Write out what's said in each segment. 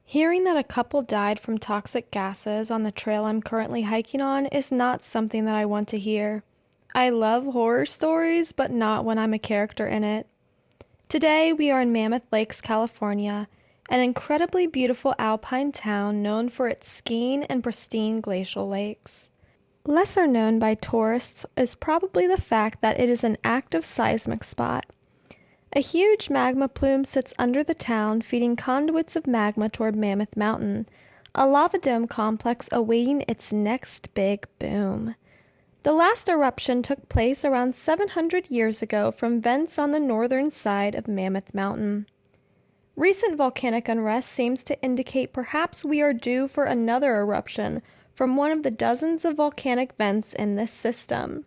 Hearing that a couple died from toxic gases on the trail I'm currently hiking on is not something that I want to hear. I love horror stories, but not when I'm a character in it. Today we are in Mammoth Lakes, California, an incredibly beautiful alpine town known for its skiing and pristine glacial lakes. Lesser known by tourists is probably the fact that it is an active seismic spot. A huge magma plume sits under the town, feeding conduits of magma toward Mammoth Mountain, a lava dome complex awaiting its next big boom. The last eruption took place around 700 years ago from vents on the northern side of Mammoth Mountain. Recent volcanic unrest seems to indicate perhaps we are due for another eruption from one of the dozens of volcanic vents in this system.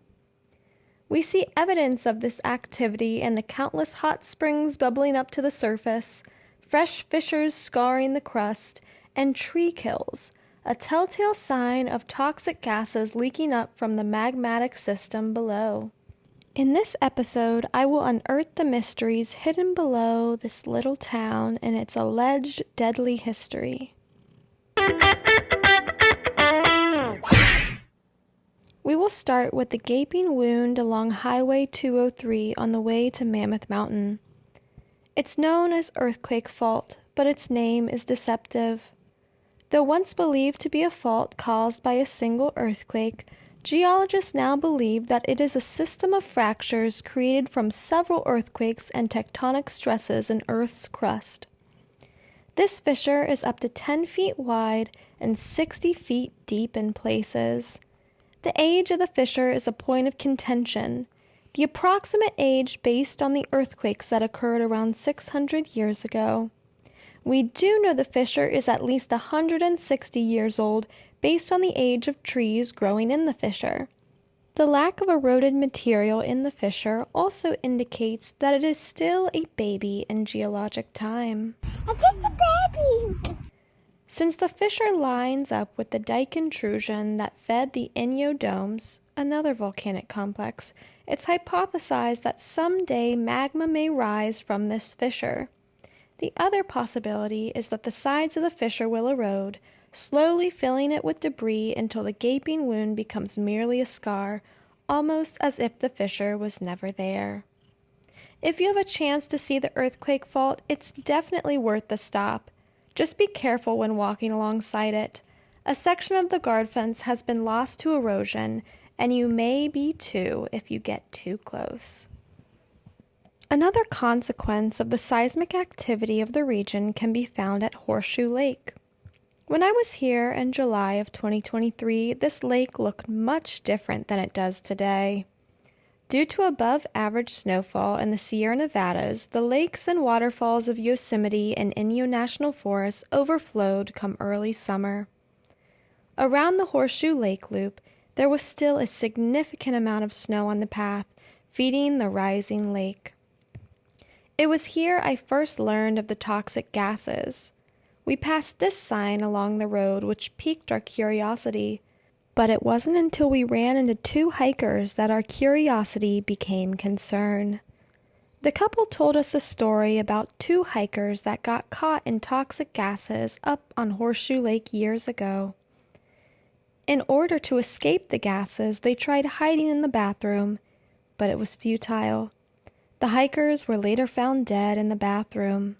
We see evidence of this activity in the countless hot springs bubbling up to the surface, fresh fissures scarring the crust, and tree kills, a telltale sign of toxic gases leaking up from the magmatic system below. In this episode, I will unearth the mysteries hidden below this little town and its alleged deadly history. We will start with the gaping wound along Highway 203 on the way to Mammoth Mountain. It's known as Earthquake Fault, but its name is deceptive. Though once believed to be a fault caused by a single earthquake, geologists now believe that it is a system of fractures created from several earthquakes and tectonic stresses in Earth's crust. This fissure is up to 10 feet wide and 60 feet deep in places. The age of the fissure is a point of contention. The approximate age based on the earthquakes that occurred around 600 years ago. We do know the fissure is at least 160 years old based on the age of trees growing in the fissure. The lack of eroded material in the fissure also indicates that it is still a baby in geologic time. It's just a baby! Since the fissure lines up with the dike intrusion that fed the Inyo Domes, another volcanic complex, it's hypothesized that someday magma may rise from this fissure. The other possibility is that the sides of the fissure will erode, slowly filling it with debris until the gaping wound becomes merely a scar, almost as if the fissure was never there. If you have a chance to see the earthquake fault, it's definitely worth the stop. Just be careful when walking alongside it. A section of the guard fence has been lost to erosion, and you may be too if you get too close. Another consequence of the seismic activity of the region can be found at Horseshoe Lake. When I was here in July of 2023, this lake looked much different than it does today. Due to above-average snowfall in the Sierra Nevadas, the lakes and waterfalls of Yosemite and Inyo National Forest overflowed come early summer. Around the Horseshoe Lake Loop, there was still a significant amount of snow on the path, feeding the rising lake. It was here I first learned of the toxic gases. We passed this sign along the road, which piqued our curiosity. But it wasn't until we ran into two hikers that our curiosity became concern. The couple told us a story about two hikers that got caught in toxic gases up on Horseshoe Lake years ago. In order to escape the gases, they tried hiding in the bathroom, but it was futile. The hikers were later found dead in the bathroom.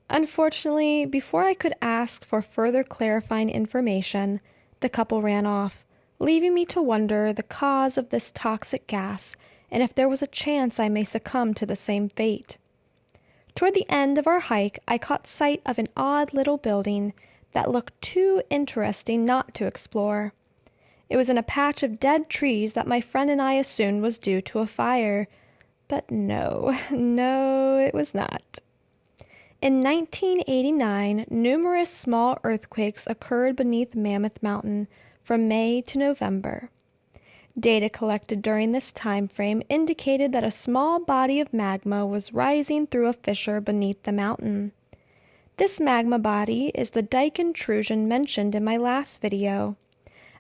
Unfortunately, before I could ask for further clarifying information, the couple ran off, leaving me to wonder the cause of this toxic gas and if there was a chance I may succumb to the same fate. Toward the end of our hike, I caught sight of an odd little building that looked too interesting not to explore. It was in a patch of dead trees that my friend and I assumed was due to a fire. But no, it was not. In 1989, numerous small earthquakes occurred beneath Mammoth Mountain from May to November. Data collected during this time frame indicated that a small body of magma was rising through a fissure beneath the mountain. This magma body is the dike intrusion mentioned in my last video.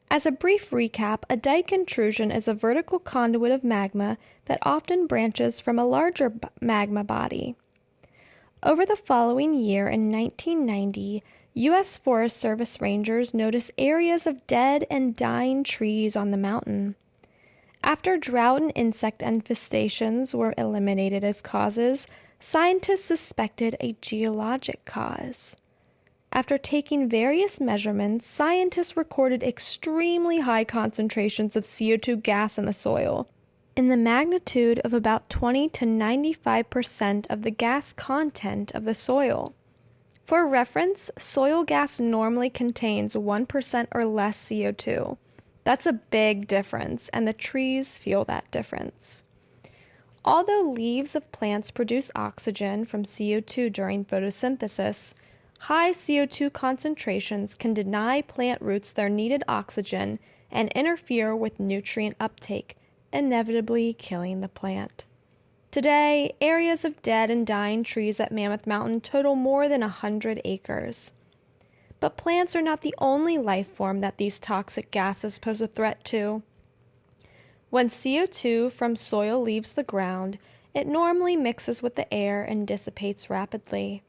As a brief recap, a dike intrusion is a vertical conduit of magma that often branches from a larger magma body. Over the following year in 1990, U.S. Forest Service rangers noticed areas of dead and dying trees on the mountain. After drought and insect infestations were eliminated as causes, scientists suspected a geologic cause. After taking various measurements, scientists recorded extremely high concentrations of CO2 gas in the soil, in the magnitude of about 20 to 95% of the gas content of the soil. For reference, soil gas normally contains 1% or less CO2. That's a big difference, and the trees feel that difference. Although leaves of plants produce oxygen from CO2 during photosynthesis, high CO2 concentrations can deny plant roots their needed oxygen and interfere with nutrient uptake, inevitably killing the plant. Today, areas of dead and dying trees at Mammoth Mountain total more than 100 acres. But plants are not the only life form that these toxic gases pose a threat to. When CO2 from soil leaves the ground, it normally mixes with the air and dissipates rapidly.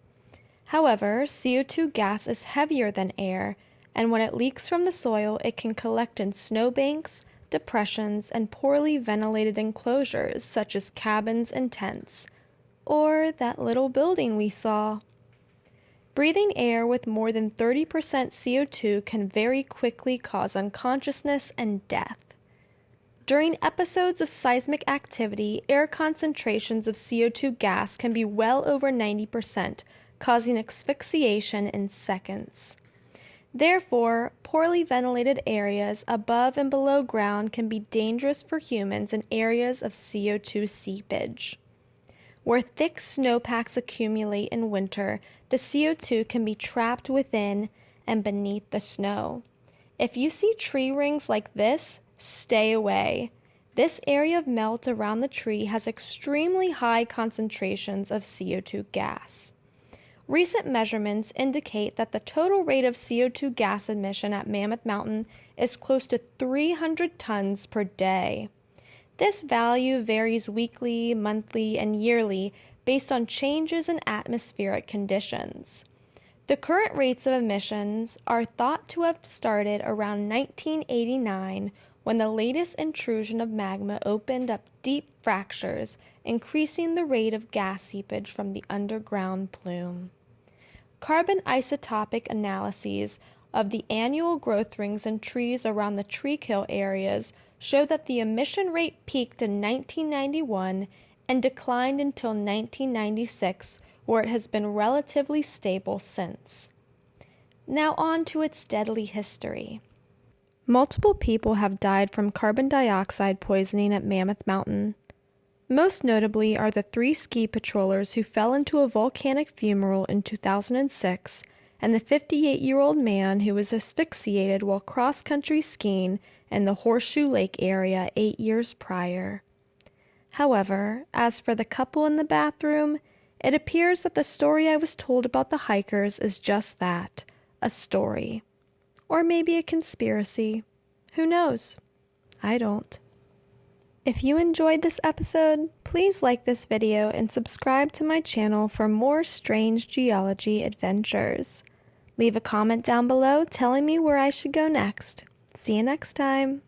However, CO2 gas is heavier than air, and when it leaks from the soil, it can collect in snowbanks, depressions, and poorly ventilated enclosures such as cabins and tents, or that little building we saw. Breathing air with more than 30% CO2 can very quickly cause unconsciousness and death. During episodes of seismic activity, air concentrations of CO2 gas can be well over 90%, causing asphyxiation in seconds. Therefore, poorly ventilated areas above and below ground can be dangerous for humans in areas of CO2 seepage. Where thick snowpacks accumulate in winter, the CO2 can be trapped within and beneath the snow. If you see tree rings like this, stay away. This area of melt around the tree has extremely high concentrations of CO2 gas. Recent measurements indicate that the total rate of CO2 gas emission at Mammoth Mountain is close to 300 tons per day. This value varies weekly, monthly, and yearly based on changes in atmospheric conditions. The current rates of emissions are thought to have started around 1989 when the latest intrusion of magma opened up deep fractures, increasing the rate of gas seepage from the underground plume. Carbon isotopic analyses of the annual growth rings in trees around the tree kill areas show that the emission rate peaked in 1991 and declined until 1996, where it has been relatively stable since. Now on to its deadly history. Multiple people have died from carbon dioxide poisoning at Mammoth Mountain. Most notably are the 3 ski patrollers who fell into a volcanic fumarole in 2006 and the 58-year-old man who was asphyxiated while cross-country skiing in the Horseshoe Lake area 8 years prior. However, as for the couple in the bathroom, it appears that the story I was told about the hikers is just that, a story. Or maybe a conspiracy. Who knows? I don't. If you enjoyed this episode, please like this video and subscribe to my channel for more Strange Geology adventures. Leave a comment down below telling me where I should go next. See you next time.